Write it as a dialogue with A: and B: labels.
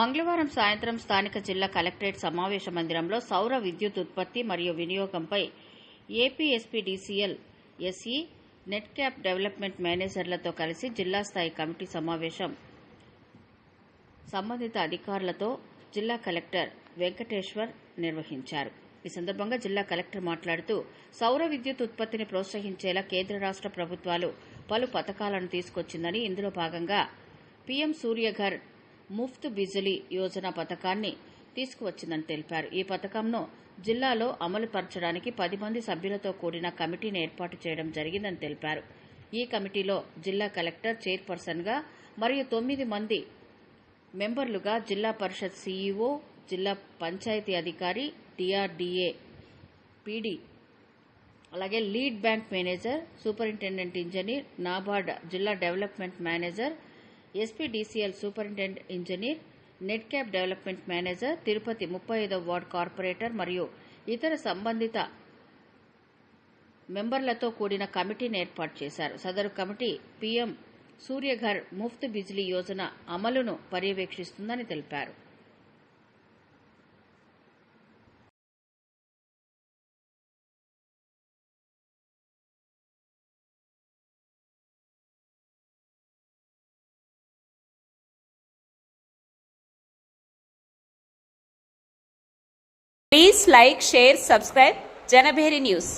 A: మంగళవారం సాయంత్రం స్థానిక జిల్లా కలెక్టరేట్ సమావేశ మందిరంలో సౌర విద్యుత్ ఉత్పత్తి మరియు వినియోగంపై APSPDCL SE net cap development మేనేజర్లతో కలిసి జిల్లా స్థాయి కమిటీ సమావేశం సంబంధిత అధికారులతో జిల్లా కలెక్టర్ వెంకటేశ్వర్ నిర్వహించారు. ఈ సందర్భంగా జిల్లా కలెక్టర్ మాట్లాడుతూ సౌర విద్యుత్ ఉత్పత్తిని ప్రోత్సహించేలా కేంద్ర రాష్ట్ర ప్రభుత్వాలు పలు పథకాలను తీసుకొచ్చిందని, ఇందులో భాగంగా పీఎం సూర్యఘర్ ముఫ్త్ బిజిలీ యోజన పథకాన్ని తీసుకువచ్చిందని తెలిపారు. ఈ పథకంను జిల్లాలో అమలు పరచడానికి 10 మంది సభ్యులతో కూడిన కమిటీని ఏర్పాటు చేయడం జరిగిందని తెలిపారు. ఈ కమిటీలో జిల్లా కలెక్టర్ చైర్పర్సన్గా మరియు 9 మంది మెంబర్లుగా జిల్లా పరిషత్ సీఈఓ, జిల్లా పంచాయతీ అధికారి, డిఆర్డీఏ పీడీ, అలాగే lead bank manager, superintendent engineer, NABARD జిల్లా development manager, SPDCL superintendent engineer, net cap development manager, Tirupati 35వ వార్డు కార్పొరేటర్ మరియు ఇతర సంబంధిత మెంబర్లతో కూడిన కమిటీని ఏర్పాటు చేశారు. సదరు కమిటీ పీఎం సూర్యఘర్ ముఫ్త్ బిజిలీ యోజన అమలును పర్యవేక్షిస్తుందని తెలిపారు.
B: Please like, share, subscribe Janabheri News.